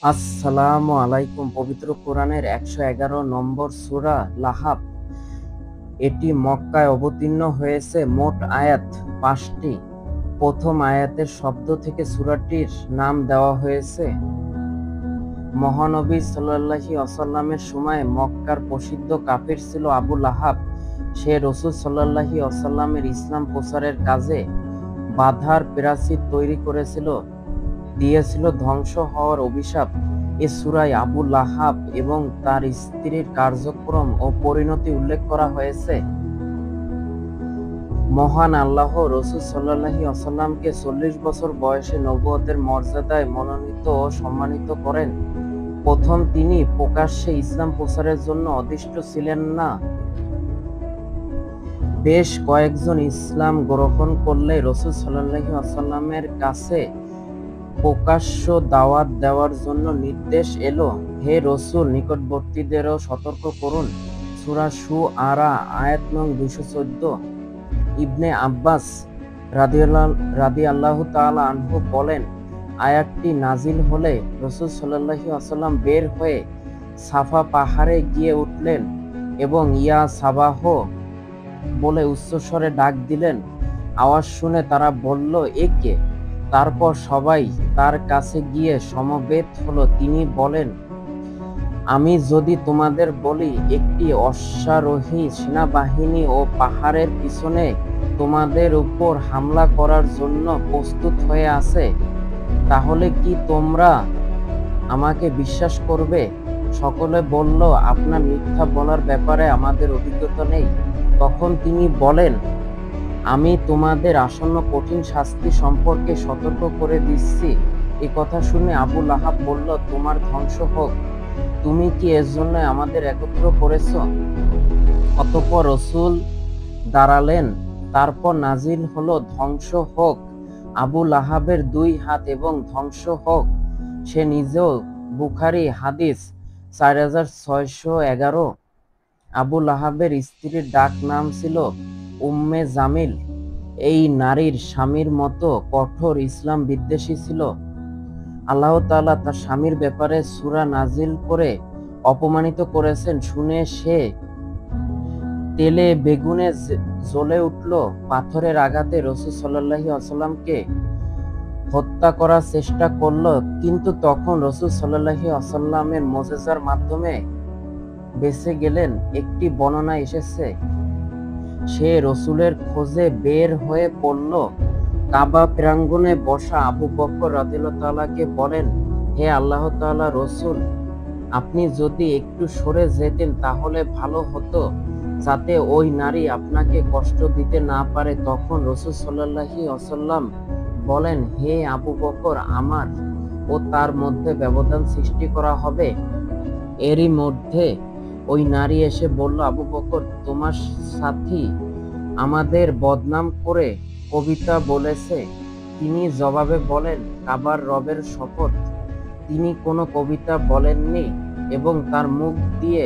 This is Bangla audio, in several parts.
আসসালামু আলাইকুম। পবিত্র কোরআনের ১১১ নম্বর সূরা লাহাব। এটি মক্কায় অবতীর্ণ হয়েছে। মোট আয়াত ৫টি। প্রথম আয়াতের শব্দ থেকে সূরাটির নাম দেওয়া হয়েছে। মহানবী সাল্লাল্লাহু ওয়াসাল্লামের সময় মক্কার প্রসিদ্ধ কাফির ছিল আবু লাহাব। সে রাসূল সাল্লাল্লাহু ওয়াসাল্লামের ইসলাম প্রচারের কাজে বাধার প্রাচীর তৈরি করেছিল, দিয়েছিল ধ্বংস হওয়ার অভিশাপ। এ সূরায় আবু লাহাব এবং তার স্ত্রীর কার্যক্রম ও পরিণতি উল্লেখ করা হয়েছে। মহান আল্লাহ রাসূল সাল্লাল্লাহু আলাইহি ওয়াসাল্লামকে ৪০ বছর বয়সে নবুয়তের মর্যাদায় মনোনীত ও সম্মানিত করেন। প্রথম তিনি প্রকাশ্যে ইসলাম প্রচারের জন্য অদিষ্ট ছিলেন না। বেশ কয়েকজন ইসলাম গ্রহণ করলে রাসূল সাল্লাল্লাহু আলাইহি ওয়াসাল্লামের কাছে প্রকাশ্য দাওয়াত দেওয়ার জন্য নির্দেশ এলো, হে রাসূল, নিকটবর্তীদেরও সতর্ক করুন। সূরা শুআরা আয়াত নং ২১৪। ইবনে আব্বাস রাদিয়াল্লাহু তাআলা আনহু বলেন, আয়াতটি নাজিল হলে রাসূল সাল্লাল্লাহু আলাইহি ওয়াসাল্লাম বের হয়ে সাফা পাহাড়ে গিয়ে উঠলেন এবং ইয়া সাবাহ বলে উচ্চস্বরে ডাক দিলেন। আওয়াজ শুনে তারা বলল, এ কে? তারপর সবাই তার কাছে গিয়ে সমবেত হলো। তিনি বলেন, আমি যদি তোমাদের বলি একটি অশ্বারোহী সেনাবাহিনী ও পাহাড়ের পিছনে তোমাদের উপর হামলা করার জন্য প্রস্তুত হয়ে আছে, তাহলে কি তোমরা আমাকে বিশ্বাস করবে? সকলে বলল, আপনার মিথ্যা বলার ব্যাপারে আমাদের অভিজ্ঞতা নেই। তখন তিনি বলেন, আমি তোমাদের আসন্ন কঠিন শাস্তি সম্পর্কে সতর্ক করে দিচ্ছি। এ কথা শুনে আবু লাহাব বলল, তোমার ধ্বংস হোক, তুমি কি এর জন্য আমাদের একত্র করেছ? অতঃপর রাসূল দাঁড়ালেন। তারপর নাজিল হলো, ধ্বংস হোক আবু লাহাবের ২ হাত এবং ধ্বংস হোক সে নিজেও। বুখারী হাদিস ৪৬১১। আবু লাহাবের স্ত্রীর ডাক নাম ছিল উম্মে জামিল। এই নারীর স্বামীর মতো কঠোর ইসলাম বিদ্বেষী ছিল। আল্লাহ তাআলা তার স্বামীর ব্যাপারে সূরা নাজিল করে অপমানিত করেছেন শুনে সে তেলে বেগুনে জ্বলে উঠল। পাথরের আঘাতে রাসূল সাল্লাল্লাহু আলাইহি ওয়াসাল্লামকে হত্যা করার চেষ্টা করল, কিন্তু তখন রাসূল সাল্লাল্লাহু আলাইহি ওয়াসাল্লামের মুজিজার মাধ্যমে বেঁচে গেলেন। একটি বর্ণনায় এসেছে, সে রাসূলের খোঁজে বের হয়ে পড়ল। কাবা প্রাঙ্গণে বসা আবু বকর রাদিয়াল্লাহু তাআলাকে বলেন, হে আল্লাহ তাআলার রাসূল, আপনি যদি একটু সরে যেতেন তাহলে ভালো হতো, যাতে ওই নারী আপনাকে কষ্ট দিতে না পারে। তখন রাসূল সাল্লাল্লাহু আলাইহি ওয়াসাল্লাম বলেন, হে আবু বকর, আমার ও তার মধ্যে ব্যবধান সৃষ্টি করা হবে। এরই মধ্যে ওই নারী এসে বলল, আবু বকর, তোমার সাথী আমাদের বদনাম করে কবিতা বলেছে। তিনি জবাবে বলেন, কাবার রবের শপথ, তিনি কোনো কবিতা বলেননি এবং তার মুখ দিয়ে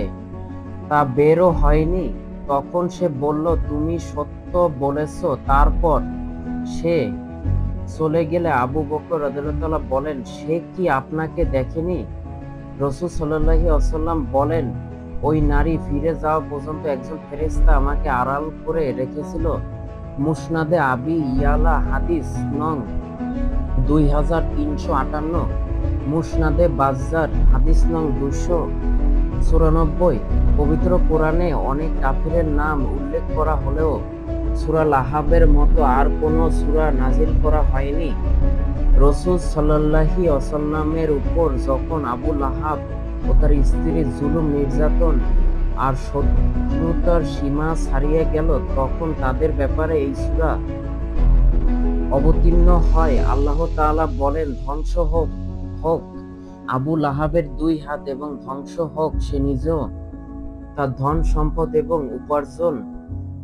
তা বেরও হয়নি। তখন সে বলল, তুমি সত্য বলেছ। তারপর সে চলে গেলে আবু বকর রাদিয়াল্লাহু তাআলা বলেন, সে কি আপনাকে দেখেনি? রাসূল সাল্লাল্লাহু আলাইহি ওয়াসাল্লাম বলেন, ওই নারী ফিরে যাওয়া পর্যন্ত একজন ফেরেশতা আমাকে আড়াল করে রেখেছিল। মুসনাদে আবি ইয়ালা হাদিস নং ২৩৫৮, মুসনাদে বাজ্জার হাদিস নং ২৯৪। পবিত্র কোরআনে অনেক কাফিরের নাম উল্লেখ করা হলেও সূরা লাহাবের মতো আর কোনো সূরা নাজিল করা হয়নি। রাসূল সাল্লাল্লাহু আলাইহি ওয়াসাল্লামের উপর যখন আবু লাহাব ও তার স্ত্রীর জুলুম, নির্যাতন আর শত্রুতার সীমা ছাড়িয়ে গেল, তখন তাদের ব্যাপারে এই সূরা অবতীর্ণ হয়। আল্লাহ তাআলা বলেন, ধ্বংস হোক হোক আবু লাহাবের ২ হাত এবং ধ্বংস হোক সে নিজেও। তার ধন সম্পদ এবং উপার্জন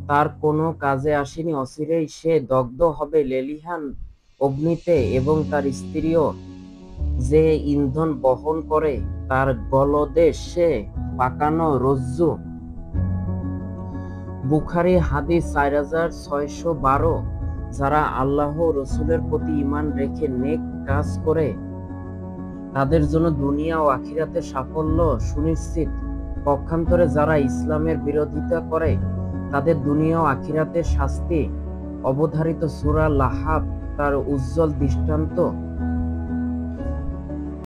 তার কোনো কাজে আসেনি। অচিরেই সে দগ্ধ হবে লেলিহান অগ্নিতে এবং তার স্ত্রীও যে ইন্ধন বহন করে তার গলদেশে পাকানো রজ্জু। বুখারী হাদিস ৪৬১২। যারা আল্লাহ ও রাসূলের প্রতি ঈমান রেখে নেক কাজ করে তাদের জন্য দুনিয়া ও আখিরাতের সাফল্য সুনিশ্চিত। পক্ষান্তরে যারা ইসলামের বিরোধিতা করে তাদের দুনিয়া ও আখিরাতের শাস্তি অবধারিত। সূরা লাহাব তার উজ্জ্বল দৃষ্টান্ত।